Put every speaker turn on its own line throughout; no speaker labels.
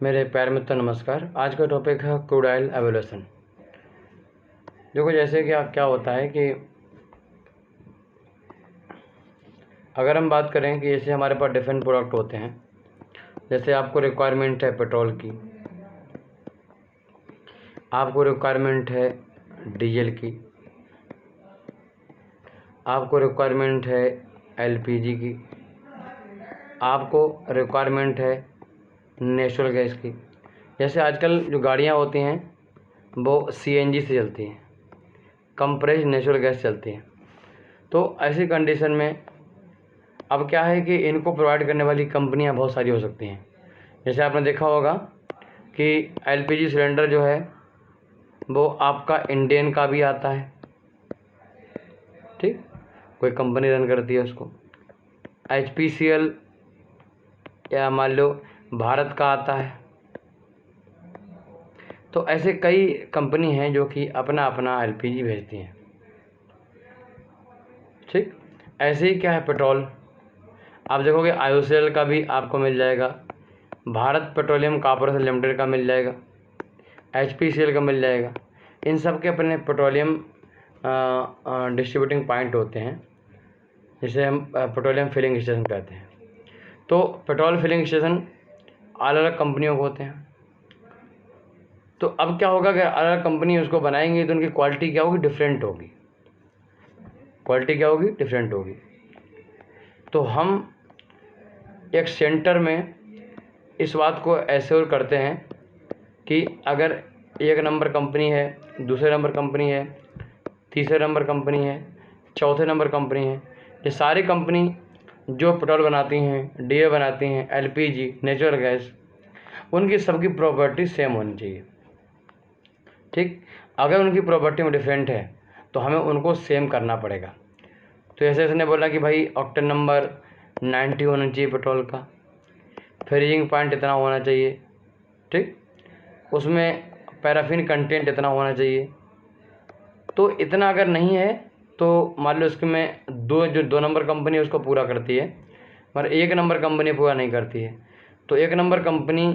मेरे प्यारे मित्रों नमस्कार। आज का टॉपिक है क्रूड ऑयल एवोल्यूशन। देखो जैसे कि क्या होता है कि अगर हम बात करें कि जैसे हमारे पास डिफरेंट प्रोडक्ट होते हैं, जैसे आपको रिक्वायरमेंट है पेट्रोल की, आपको रिक्वायरमेंट है डीजल की, आपको रिक्वायरमेंट है एलपीजी की, आपको रिक्वायरमेंट है नेचुरल गैस की। जैसे आजकल जो गाड़ियाँ होती हैं वो सीएनजी से चलती हैं, कंप्रेस्ड नेचुरल गैस चलती हैं। तो ऐसी कंडीशन में अब क्या है कि इनको प्रोवाइड करने वाली कंपनियां बहुत सारी हो सकती हैं। जैसे आपने देखा होगा कि एलपीजी सिलेंडर जो है वो आपका इंडियन का भी आता है, ठीक, कोई कंपनी रन करती है उसको। एचपीसीएल या मान लो भारत का आता है। तो ऐसे कई कंपनी हैं जो कि अपना अपना एलपीजी भेजती हैं, ठीक। ऐसे ही क्या है पेट्रोल, आप देखोगे आईओसीएल का भी आपको मिल जाएगा, भारत पेट्रोलियम कॉर्पोरेशन लिमिटेड का मिल जाएगा, एचपीसीएल का मिल जाएगा। इन सब के अपने पेट्रोलियम डिस्ट्रीब्यूटिंग पॉइंट होते हैं, जिसे हम पेट्रोलियम फिलिंग स्टेशन कहते हैं। तो पेट्रोल फिलिंग स्टेशन अलग अलग कंपनियों को होते हैं। तो अब क्या होगा कि अलग अलग कंपनी उसको बनाएंगी तो उनकी क्वालिटी क्या होगी, डिफरेंट होगी। क्वालिटी क्या होगी, डिफरेंट होगी। तो हम एक सेंटर में इस बात को एश्योर करते हैं कि अगर एक नंबर कंपनी है, दूसरे नंबर कंपनी है, तीसरे नंबर कंपनी है, चौथे नंबर कंपनी है, ये सारी कंपनी जो पेट्रोल बनाती हैं, डीए बनाती हैं, एलपीजी, नेचुरल गैस, उनकी सबकी प्रॉपर्टी सेम होनी चाहिए, ठीक। अगर उनकी प्रॉपर्टी में डिफरेंट है तो हमें उनको सेम करना पड़ेगा। तो ऐसे इसने बोला कि भाई ऑक्टेन नंबर 90 होना चाहिए पेट्रोल का, फ्रीजिंग पॉइंट इतना होना चाहिए, ठीक, उसमें पैराफिन कंटेंट इतना होना चाहिए। तो इतना अगर नहीं है तो मान लो इसके में दो नंबर कंपनी है उसको पूरा करती है, मगर एक नंबर कंपनी पूरा नहीं करती है। तो एक नंबर कंपनी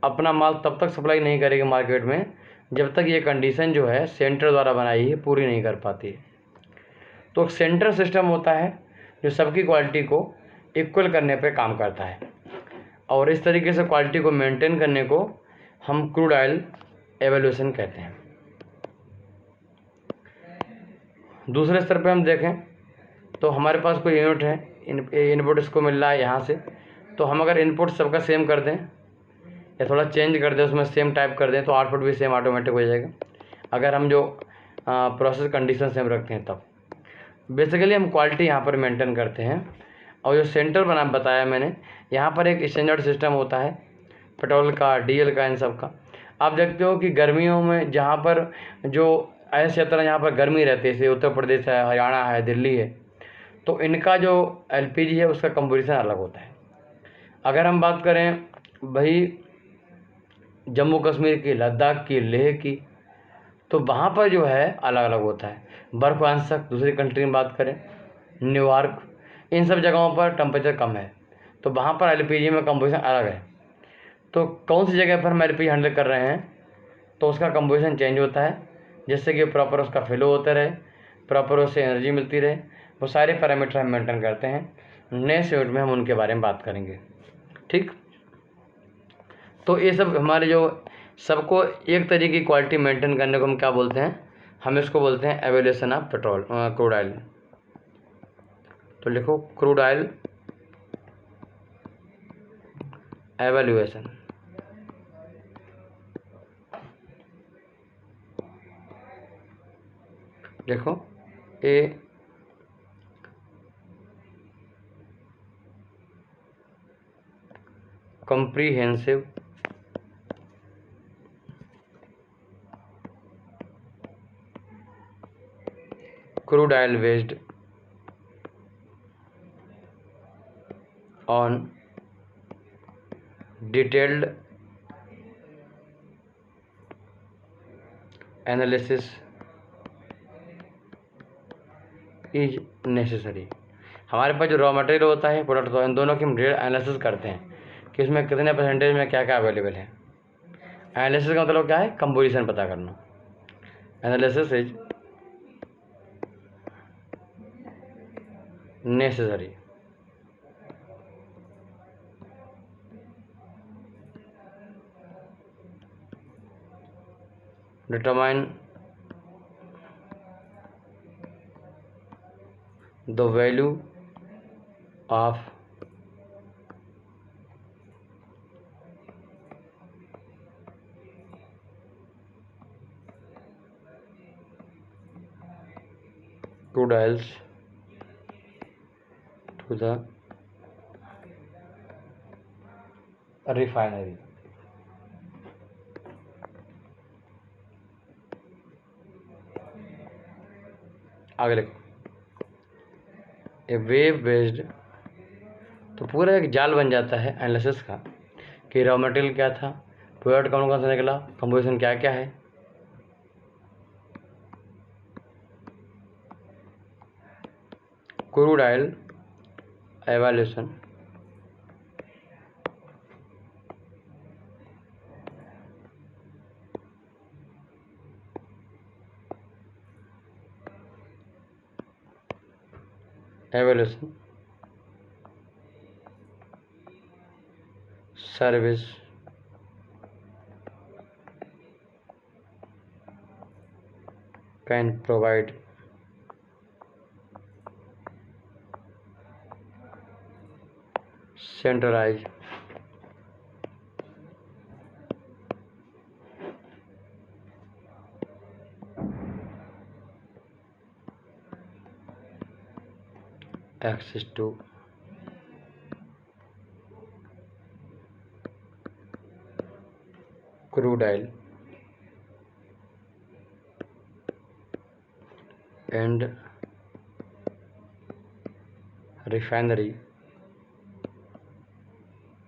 अपना माल तब तक सप्लाई नहीं करेगी मार्केट में जब तक ये कंडीशन जो है सेंटर द्वारा बनाई है पूरी नहीं कर पाती है। तो एक सेंटर सिस्टम होता है जो सबकी क्वालिटी को इक्वल करने पे काम करता है, और इस तरीके से क्वालिटी को मेंटेन करने को हम क्रूड ऑयल एवोल्यूशन कहते हैं। दूसरे स्तर पे हम देखें तो हमारे पास कोई यूनिट है, इनपुट इसको मिल रहा है यहाँ से, तो हम अगर इनपुट सबका सेम कर दें या थोड़ा चेंज कर दें, उसमें सेम टाइप कर दें, तो आउटपुट भी सेम ऑटोमेटिक हो जाएगा, अगर हम जो प्रोसेस कंडीशन सेम रखते हैं तब। बेसिकली हम क्वालिटी यहाँ पर मेंटेन करते हैं। और जो सेंटर बना बताया मैंने, यहाँ पर एक स्टैंडर्ड सिस्टम होता है पेट्रोल का, डीजल का, इन सब का। आप देखते हो कि गर्मियों में जहाँ पर जो ऐसे क्षेत्र है जहाँ पर गर्मी रहती है, जैसे उत्तर प्रदेश है, हरियाणा है, दिल्ली है, तो इनका जो एलपीजी है उसका कंपोजिशन अलग होता है। अगर हम बात करें भाई जम्मू कश्मीर की, लद्दाख की, लेह की, तो वहाँ पर जो है अलग अलग होता है। बर्फ़ अंशक दूसरी कंट्री में बात करें, न्यूयॉर्क, इन सब जगहों पर टेम्परेचर कम है, तो वहाँ पर एलपीजी में कंपोजिशन अलग है। तो कौन सी जगह पर हम एलपीजी हैंडल कर रहे हैं तो उसका कंपोजिशन चेंज होता है, जिससे कि प्रॉपर उसका फ्लो होता रहे, प्रॉपर उससे एनर्जी मिलती रहे। वो सारे पैरामीटर हम मेंटेन करते हैं। नेक्स्ट यूनिट में हम उनके बारे में बात करेंगे, ठीक। तो ये सब हमारे जो सबको एक तरीके की क्वालिटी मेंटेन करने को हम क्या बोलते हैं, हम इसको बोलते हैं evolution of petrol crude oil. तो लिखो क्रूड ऑयल एवोल्यूशन। देखो ए comprehensive crude oil based on detailed analysis is necessary. हमारे पास जो रॉ मटेरियल होता है, प्रोडक्ट होता है, इन दोनों की हम डिटेल एनालिसिस करते हैं कि इसमें कितने परसेंटेज में क्या क्या अवेलेबल है। एनालिसिस का मतलब क्या है? कंपोजिशन पता करना। Analysis is necessary determine the value of crude oils to the refinery. आगे लिखो, ए वेव बेस्ड, तो पूरा एक जाल बन जाता है एनालिसिस का कि रॉ मटेरियल क्या था, प्रोडक्ट कौन कौन सा निकला, कंपोजिशन क्या क्या है। Crude oil evolution service can provide centralized access to crude oil and refinery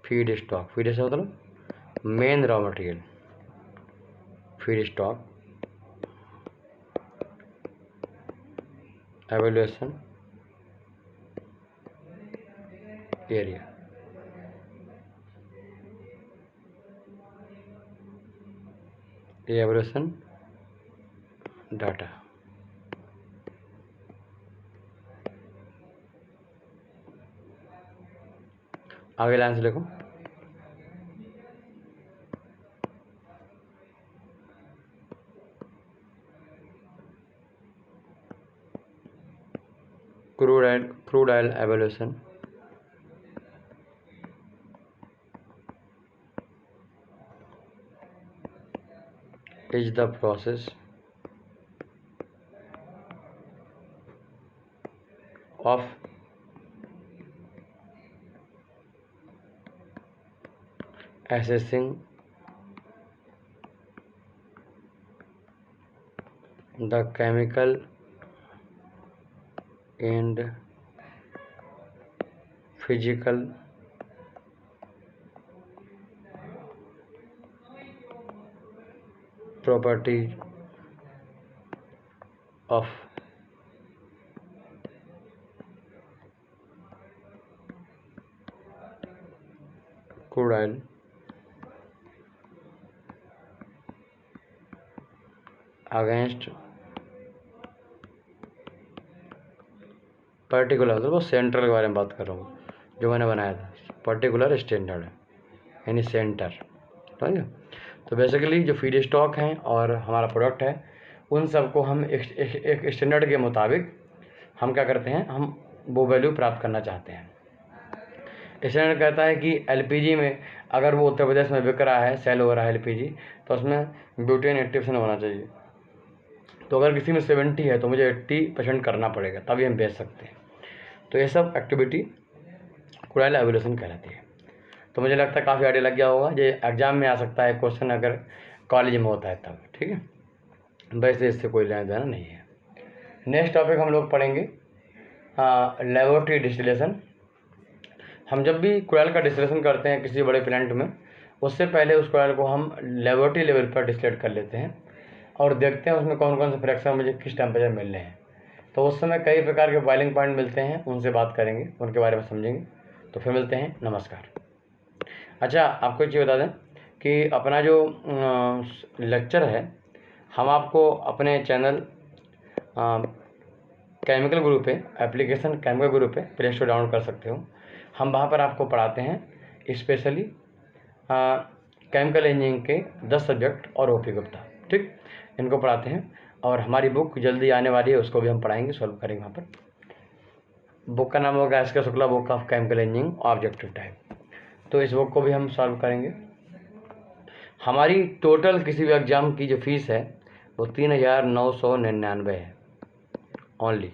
feedstock मतलब main raw material feedstock evaluation area। evaluation data. आगे लाइन से लिखो, crude oil evaluation is the process of assessing the chemical and physical properties of crude oil against particular, तो वो central के बारे में बात कर रहा हूँ जो मैंने बनाया था, पर्टिकुलर स्टैंडर्ड है यानी सेंटर, ठीक है। तो बेसिकली जो फीड स्टॉक हैं और हमारा प्रोडक्ट है उन सबको हम एक स्टैंडर्ड के मुताबिक हम क्या करते हैं, हम वो वैल्यू प्राप्त करना चाहते हैं। स्टैंडर्ड कहता है कि एलपीजी में अगर वो उत्तर प्रदेश में बिक रहा है, सेल हो रहा है एलपीजी, तो उसमें ब्यूटेन 80% होना चाहिए। तो अगर किसी में 70 है तो मुझे 80% करना पड़ेगा, तभी हम बेच सकते हैं। तो ये सब एक्टिविटी क्रूड ऑयल एवोल्यूशन कहलाती है। तो मुझे लगता है काफ़ी आइडिया लग गया होगा, ये एग्जाम में आ सकता है क्वेश्चन अगर कॉलेज में होता है तब, ठीक है। वैसे इससे कोई लेना देना नहीं है। नेक्स्ट टॉपिक हम लोग पढ़ेंगे लेबोरेटरी डिस्टिलेशन। हम जब भी क्रूड ऑयल का डिस्टिलेशन करते हैं किसी बड़े प्लांट में, उससे पहले उस क्रूड ऑयल को हम लेबोरेटरी लेवल पर डिस्टिलेट कर लेते हैं और देखते हैं उसमें कौन कौन से फ्रैक्शन मुझे किस टेम्परेचर मिल रहे हैं। तो उस समय कई प्रकार के बॉइलिंग पॉइंट मिलते हैं, उनसे बात करेंगे, उनके बारे में समझेंगे। तो फिर मिलते हैं, नमस्कार। अच्छा, आपको एक चीज़ बता दें कि अपना जो लेक्चर है हम आपको अपने चैनल केमिकल गुरु पे, एप्लीकेशन केमिकल गुरु पे प्ले स्टोर डाउनलोड कर सकते हो। हम वहाँ पर आपको पढ़ाते हैं स्पेशली केमिकल इंजीनियरिंग के 10 सब्जेक्ट और ओपी गुप्ता, ठीक, इनको पढ़ाते हैं। और हमारी बुक जल्दी आने वाली है, उसको भी हम पढ़ाएंगे, सॉल्व करेंगे वहाँ पर। बुक का नाम होगा SK. Shukla book of chemical engineering objective type. तो इस बुक को भी हम सॉल्व करेंगे। हमारी टोटल किसी भी एग्ज़ाम की जो फीस है वो 3,999 है ओनली,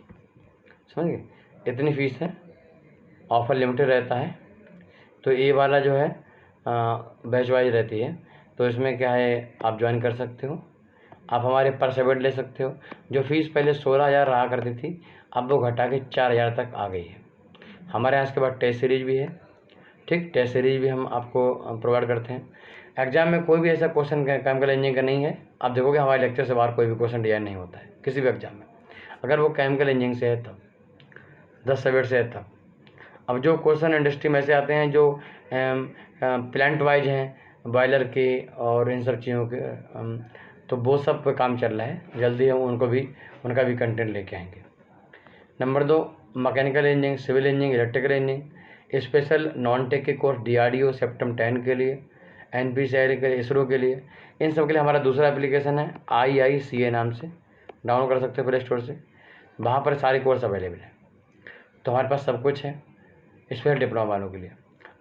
समझ गए, इतनी फीस है। ऑफ़र लिमिटेड रहता है। तो ये वाला जो है बैच वाइज रहती है। तो इसमें क्या है, आप ज्वाइन कर सकते हो, आप हमारे पर सब्जेक्ट ले सकते हो। जो फ़ीस पहले 16,000 रहा करती थी, अब वो घटा के 4,000 तक आ गई है। हमारे यहाँ इसके बाद टेस्ट सीरीज भी है, ठीक, टेस्ट सीरीज भी हम आपको प्रोवाइड करते हैं। एग्ज़ाम में कोई भी ऐसा क्वेश्चन केमिकल इंजीनियरिंग का नहीं है, आप देखोगे हमारे लेक्चर से बाहर कोई भी क्वेश्चन डिजाइन नहीं होता है किसी भी एग्ज़ाम में, अगर वो केमिकल इंजीनियरिंग से है तब, 10 सब्जेक्ट से है तब। अब जो क्वेश्चन इंडस्ट्री में से आते हैं जो प्लांट वाइज हैं, बॉयलर के और इन सब चीज़ों के, तो वो सब पे काम चल रहा है। जल्दी हम उनका भी कंटेंट लेके आएंगे। Number 2, mechanical engineering, civil engineering, electrical engineering, special non tech के कोर्स DRDO सेप्टम 10 के लिए, NPCI के लिए, इसरो के लिए, इन सब के लिए हमारा दूसरा एप्लीकेशन है IICA नाम से, डाउनलोड कर सकते हो प्ले स्टोर से। वहाँ पर सारे कोर्स अवेलेबल है। तो हमारे पास सब कुछ है स्पेशल डिप्लोमा वालों के लिए।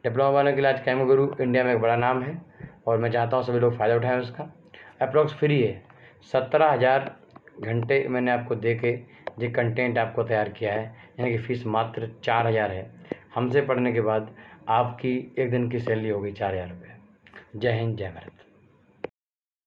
डिप्लोमा वालों के लिए आज केमिकल गुरु इंडिया में एक बड़ा नाम है और मैं चाहता हूँ सभी लोग फ़ायदा उठाएं उसका। अप्रॉक्स फ्री है। 17,000 घंटे मैंने आपको दे के जो कंटेंट आपको तैयार किया है, यानी कि फ़ीस मात्र 4,000 है। हमसे पढ़ने के बाद आपकी एक दिन की सैलरी होगी 4,000 रुपये। जय हिंद, जय भारत।